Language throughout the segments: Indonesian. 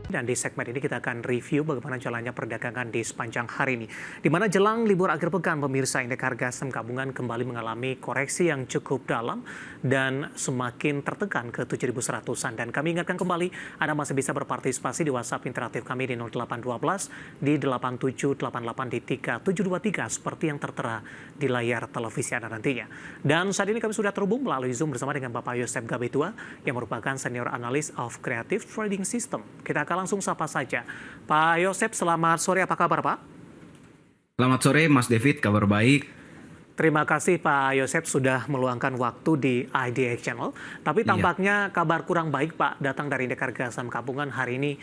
Dan di segmen ini kita akan review bagaimana jalannya perdagangan di sepanjang hari ini. Di mana jelang libur akhir pekan, pemirsa, indeks harga saham gabungan kembali mengalami koreksi yang cukup dalam dan semakin tertekan ke 7.100-an. Dan kami ingatkan kembali, Anda masih bisa berpartisipasi di WhatsApp interaktif kami di 0812 di 8788 di 3723 seperti yang tertera di layar televisi Anda nantinya. Dan saat ini kami sudah terhubung melalui Zoom bersama dengan Bapak Yosep Gabetua yang merupakan Senior Analyst of Creative Trading System. Kita akan langsung sapa saja. Pak Yosep, selamat sore. Apa kabar, Pak? Selamat sore, Mas David. Kabar baik. Terima kasih Pak Yosep sudah meluangkan waktu di IDX Channel. Tapi tampaknya kabar kurang baik, Pak, datang dari indeks harga saham gabungan hari ini.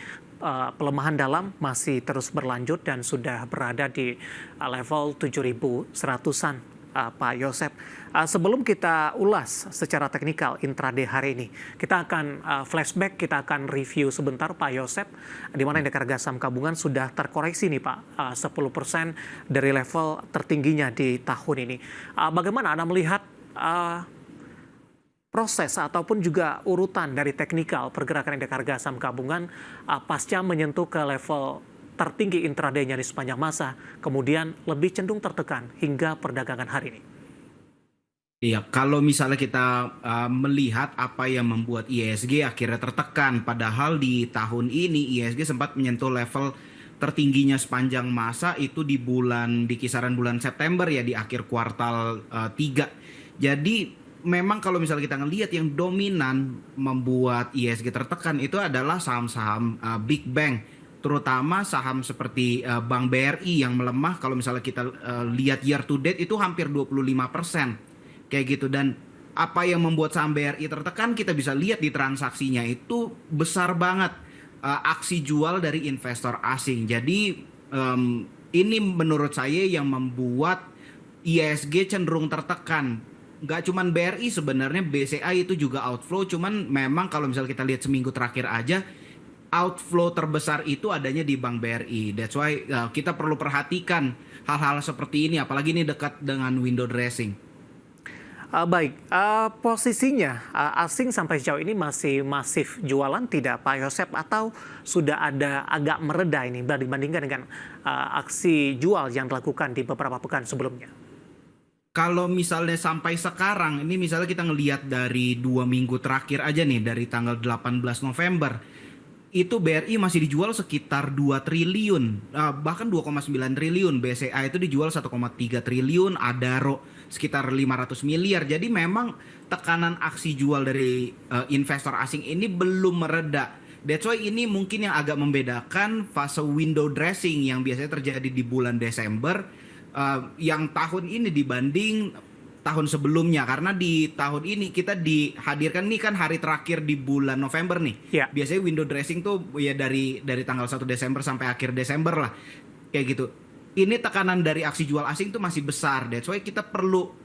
Pelemahan dalam masih terus berlanjut dan sudah berada di level 7.100-an. Pak Yosep, sebelum kita ulas secara teknikal intraday hari ini, kita akan flashback, kita akan review sebentar Pak Yosep, di mana indeks harga saham gabungan sudah terkoreksi nih Pak, 10% dari level tertingginya di tahun ini. Bagaimana Anda melihat proses ataupun juga urutan dari teknikal pergerakan indeks harga saham gabungan pasca menyentuh ke level tertinggi intraday-nya di sepanjang masa, kemudian lebih cenderung tertekan hingga perdagangan hari ini? Iya, kalau misalnya kita melihat apa yang membuat IHSG akhirnya tertekan, padahal di tahun ini IHSG sempat menyentuh level tertingginya sepanjang masa itu di kisaran bulan September ya, di akhir kuartal 3. Jadi memang kalau misalnya kita ngelihat yang dominan membuat IHSG tertekan itu adalah saham-saham Big Bank, terutama saham seperti Bank BRI yang melemah. Kalau misalnya kita lihat year to date itu hampir 25% kayak gitu. Dan apa yang membuat saham BRI tertekan, kita bisa lihat di transaksinya itu besar banget aksi jual dari investor asing. Jadi ini menurut saya yang membuat IHSG cenderung tertekan. Nggak cuman BRI sebenarnya, BCA itu juga outflow, cuman memang kalau misalnya kita lihat seminggu terakhir aja, outflow terbesar itu adanya di Bank BRI. That's why kita perlu perhatikan hal-hal seperti ini, apalagi ini dekat dengan window dressing. Baik, posisinya asing sampai sejauh ini masih masif jualan tidak Pak Yosep, atau sudah ada agak mereda ini dibandingkan dengan aksi jual yang dilakukan di beberapa pekan sebelumnya? Kalau misalnya sampai sekarang, ini misalnya kita ngelihat dari 2 minggu terakhir aja nih, dari tanggal 18 November, itu BRI masih dijual sekitar 2 triliun, bahkan 2,9 triliun. BCA itu dijual 1,3 triliun, Adaro sekitar 500 miliar. Jadi memang tekanan aksi jual dari investor asing ini belum mereda. That's why ini mungkin yang agak membedakan fase window dressing yang biasanya terjadi di bulan Desember yang tahun ini dibanding tahun sebelumnya, karena di tahun ini kita dihadirkan nih kan hari terakhir di bulan November nih. Ya. Biasanya window dressing tuh ya dari tanggal 1 Desember sampai akhir Desember lah. Kayak gitu. Ini tekanan dari aksi jual asing tuh masih besar. That's why kita perlu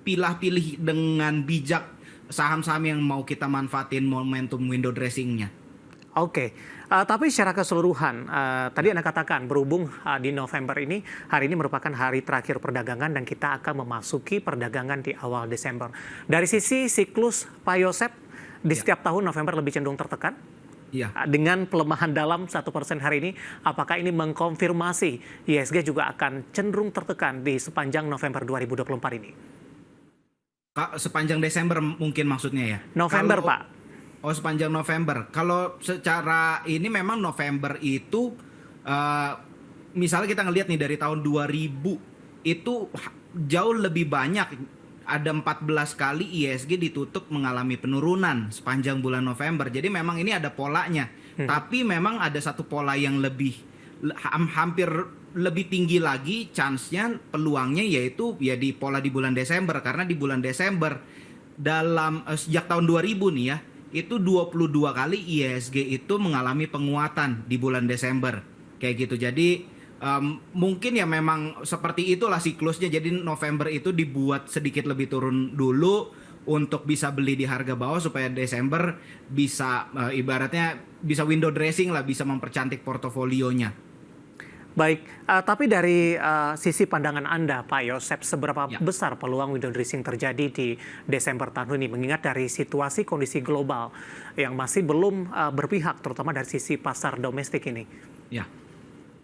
pilih dengan bijak saham-saham yang mau kita manfaatin momentum window dressingnya. Oke, tapi secara keseluruhan, tadi Anda katakan berhubung di November ini, hari ini merupakan hari terakhir perdagangan dan kita akan memasuki perdagangan di awal Desember. Dari sisi siklus Pak Yosep, di setiap tahun November lebih cenderung tertekan? Iya. Dengan pelemahan dalam 1% hari ini, apakah ini mengkonfirmasi IHSG juga akan cenderung tertekan di sepanjang November 2024 ini? Sepanjang Desember mungkin maksudnya ya? November, Pak. Oh, sepanjang November. Kalau secara ini memang November itu misalnya kita ngelihat nih dari tahun 2000 itu jauh lebih banyak, ada 14 kali IHSG ditutup mengalami penurunan sepanjang bulan November. Jadi memang ini ada polanya. Tapi memang ada satu pola yang hampir lebih tinggi lagi chance-nya, peluangnya, yaitu ya di pola di bulan Desember. Karena di bulan Desember sejak tahun 2000 nih ya, itu 22 kali IHSG itu mengalami penguatan di bulan Desember. Kayak gitu. Jadi mungkin ya memang seperti itulah siklusnya. Jadi November itu dibuat sedikit lebih turun dulu untuk bisa beli di harga bawah supaya Desember bisa ibaratnya bisa window dressing lah, bisa mempercantik portofolionya. Baik, tapi dari sisi pandangan Anda, Pak Yosep, seberapa Ya. besar peluang window dressing terjadi di Desember tahun ini, mengingat dari situasi kondisi global yang masih belum berpihak, terutama dari sisi pasar domestik ini? Ya,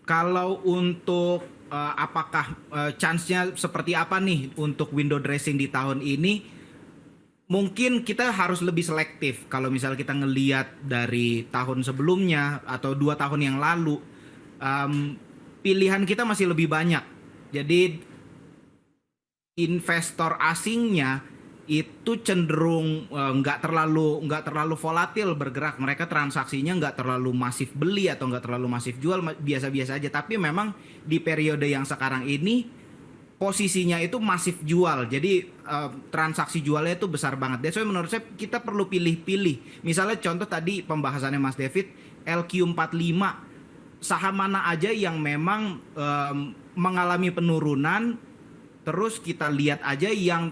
kalau untuk apakah chance-nya seperti apa nih untuk window dressing di tahun ini? Mungkin kita harus lebih selektif. Kalau misalnya kita ngeliat dari tahun sebelumnya atau 2 tahun yang lalu, pilihan kita masih lebih banyak. Jadi investor asingnya itu cenderung nggak terlalu volatil bergerak. Mereka transaksinya nggak terlalu masif beli atau nggak terlalu masif jual, biasa-biasa aja. Tapi memang di periode yang sekarang ini posisinya itu masif jual. Jadi transaksi jualnya itu besar banget. That's why menurut saya kita perlu pilih-pilih. Misalnya contoh tadi pembahasannya Mas David, LQ45, saham mana aja yang memang mengalami penurunan, terus kita lihat aja yang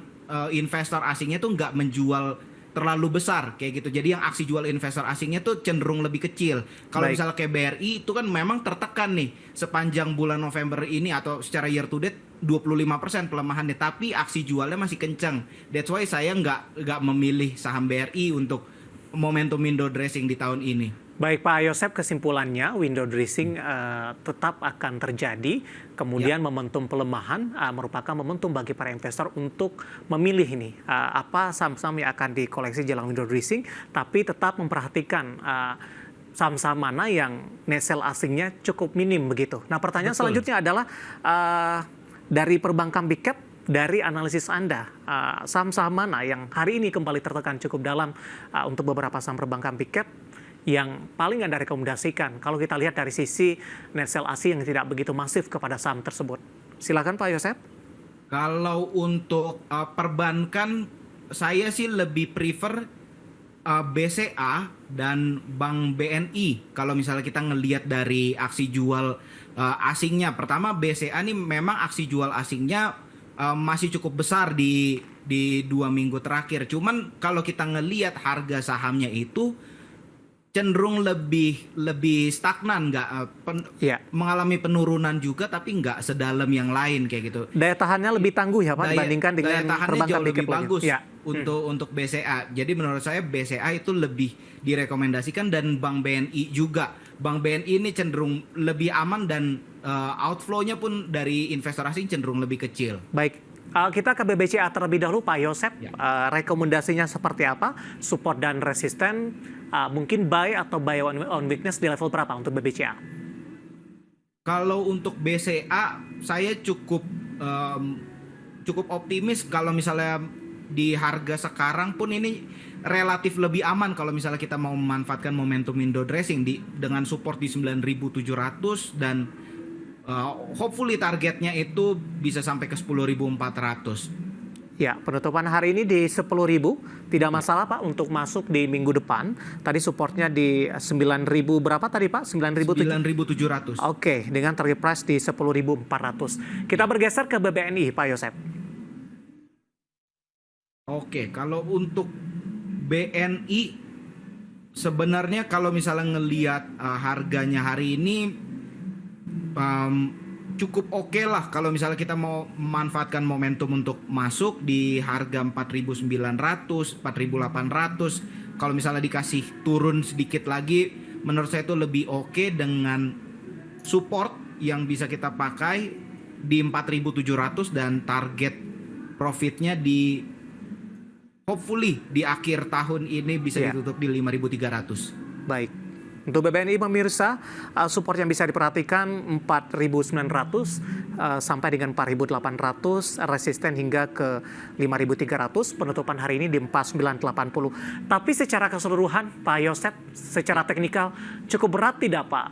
investor asingnya tuh nggak menjual terlalu besar kayak gitu. Jadi yang aksi jual investor asingnya tuh cenderung lebih kecil. Kalau misalnya kayak BRI itu kan memang tertekan nih sepanjang bulan November ini atau secara year to date 25% pelemahannya, tapi aksi jualnya masih kencang. That's why saya nggak memilih saham BRI untuk momentum window dressing di tahun ini. Baik Pak Yosep, kesimpulannya window dressing tetap akan terjadi, kemudian momentum pelemahan merupakan momentum bagi para investor untuk memilih ini apa saham-saham yang akan dikoleksi jelang window dressing, tapi tetap memperhatikan saham-saham mana yang net sell asingnya cukup minim begitu. Nah pertanyaan selanjutnya adalah dari perbankan big cap, dari analisis Anda, saham-saham mana yang hari ini kembali tertekan cukup dalam untuk beberapa saham perbankan big cap yang paling Anda rekomendasikan kalau kita lihat dari sisi net sell asing yang tidak begitu masif kepada saham tersebut? Silakan Pak Yosep. Kalau untuk perbankan, saya sih lebih prefer BCA dan Bank BNI. Kalau misalnya kita ngelihat dari aksi jual asingnya, pertama BCA nih memang aksi jual asingnya masih cukup besar di 2 minggu terakhir. Cuman kalau kita ngelihat harga sahamnya itu cenderung lebih stagnan, mengalami penurunan juga, tapi nggak sedalam yang lain kayak gitu. Daya tahannya lebih tangguh ya Pak dibandingkan dengan perbankan jauh lebih bagus ya. untuk BCA. Jadi menurut saya BCA itu lebih direkomendasikan, dan Bank BNI juga. Bank BNI ini cenderung lebih aman dan outflow-nya pun dari investor asing cenderung lebih kecil. Baik. Kita ke BBCA terlebih dahulu Pak Yosep, rekomendasinya seperti apa? Support dan resisten, mungkin buy atau buy on weakness di level berapa untuk BBCA? Kalau untuk BCA saya cukup optimis. Kalau misalnya di harga sekarang pun ini relatif lebih aman kalau misalnya kita mau memanfaatkan momentum window dressing dengan support di 9.700 dan hopefully targetnya itu bisa sampai ke 10.400. Ya, penutupan hari ini di 10.000, tidak masalah Pak untuk masuk di minggu depan. Tadi supportnya di 9.000 berapa tadi Pak? 9.700. Oke, dengan target price di 10.400. Kita bergeser ke BBNI Pak Yosep. Oke, kalau untuk BNI sebenarnya kalau misalnya ngelihat harganya hari ini cukup oke lah kalau misalnya kita mau memanfaatkan momentum untuk masuk di harga 4.900, 4.800. Kalau misalnya dikasih turun sedikit lagi, menurut saya itu lebih oke, dengan support yang bisa kita pakai di 4.700 dan target profitnya di hopefully di akhir tahun ini bisa ditutup di 5.300. Baik. Untuk BBNI pemirsa, support yang bisa diperhatikan 4.900 sampai dengan 4.800, resisten hingga ke 5.300, penutupan hari ini di 4.980. Tapi secara keseluruhan Pak Yosep, secara teknikal cukup berat tidak Pak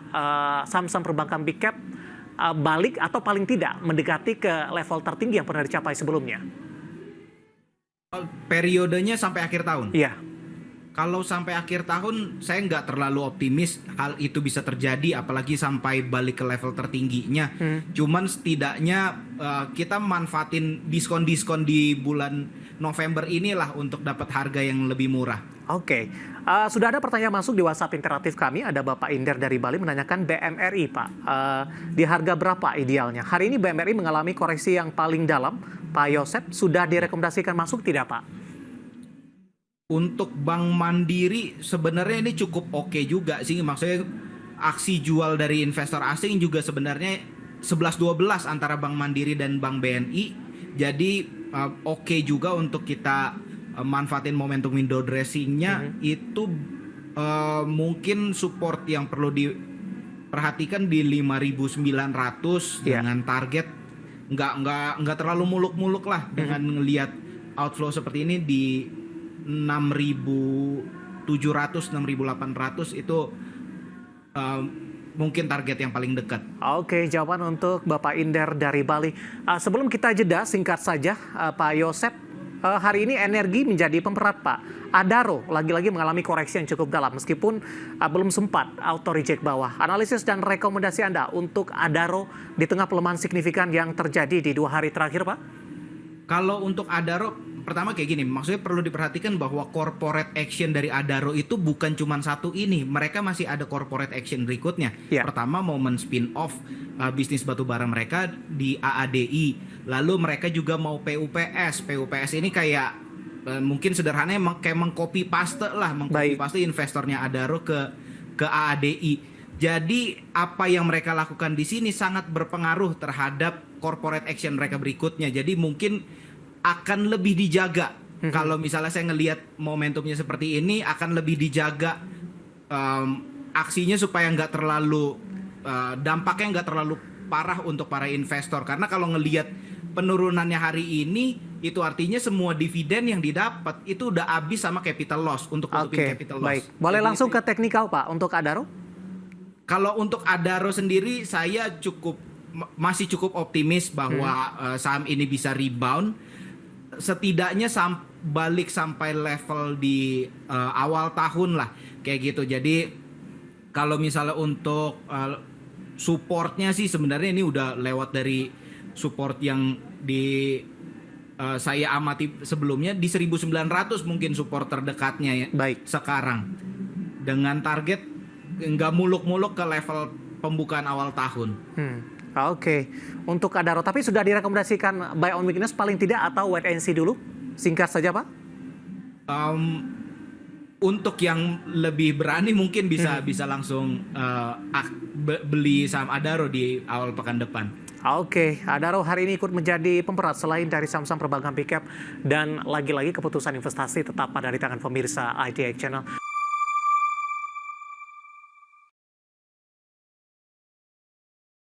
saham-saham perbankan big cap balik atau paling tidak mendekati ke level tertinggi yang pernah dicapai sebelumnya? Periodenya sampai akhir tahun? Iya. Kalau sampai akhir tahun, saya nggak terlalu optimis hal itu bisa terjadi, apalagi sampai balik ke level tertingginya. Cuman setidaknya kita manfaatin diskon-diskon di bulan November inilah untuk dapat harga yang lebih murah. Oke. Sudah ada pertanyaan masuk di WhatsApp interaktif kami. Ada Bapak Inder dari Bali menanyakan BMRI, Pak. Di harga berapa idealnya? Hari ini BMRI mengalami koreksi yang paling dalam. Pak Yosep, sudah direkomendasikan masuk tidak, Pak? Untuk Bank Mandiri sebenarnya ini cukup oke juga sih. Maksudnya aksi jual dari investor asing juga sebenarnya 11-12 antara Bank Mandiri dan Bank BNI. Jadi oke juga untuk kita manfaatin momentum window dressingnya. Itu mungkin support yang perlu diperhatikan di 5.900 dengan target nggak terlalu muluk-muluk lah dengan ngelihat outflow seperti ini di 6.700, 6.800 itu mungkin target yang paling dekat. Oke, jawaban untuk Bapak Inder dari Bali. Sebelum kita jeda, singkat saja Pak Yosep, hari ini energi menjadi pemberat, Pak. Adaro lagi-lagi mengalami koreksi yang cukup dalam meskipun belum sempat auto reject bawah. Analisis dan rekomendasi Anda untuk Adaro di tengah pelemahan signifikan yang terjadi di 2 hari terakhir, Pak? Kalau untuk Adaro, pertama kayak gini, maksudnya perlu diperhatikan bahwa corporate action dari Adaro itu bukan cuma satu ini, mereka masih ada corporate action berikutnya. Pertama, momen spin-off bisnis batubara mereka di AADI, lalu mereka juga mau PUPS. PUPS ini kayak mungkin sederhananya kayak mengcopy paste lah, mengcopy paste investornya Adaro ke AADI. Jadi apa yang mereka lakukan di sini sangat berpengaruh terhadap corporate action mereka berikutnya. Jadi mungkin akan lebih dijaga. Kalau misalnya saya ngelihat momentumnya seperti ini, akan lebih dijaga aksinya supaya nggak terlalu dampaknya nggak terlalu parah untuk para investor. Karena kalau ngelihat penurunannya hari ini, itu artinya semua dividen yang didapat itu udah habis sama capital loss untuk tutupin capital loss. Baik, boleh langsung ke teknikal, Pak, untuk Adaro? Kalau untuk Adaro sendiri, saya masih cukup optimis bahwa saham ini bisa rebound. Setidaknya balik sampai level di awal tahun lah, kayak gitu. Jadi kalau misalnya untuk supportnya sih sebenarnya ini udah lewat dari support yang saya amati sebelumnya di 1.900 mungkin support terdekatnya ya. Sekarang dengan target nggak muluk-muluk ke level pembukaan awal tahun. Oke. Untuk Adaro, tapi sudah direkomendasikan buy on weakness paling tidak atau wait and see dulu? Singkat saja, Pak. Untuk yang lebih berani mungkin bisa langsung beli saham Adaro di awal pekan depan. Oke, Adaro hari ini ikut menjadi pemberat selain dari saham-saham perbankan big cap, dan lagi-lagi keputusan investasi tetap ada di tangan pemirsa IDX Channel.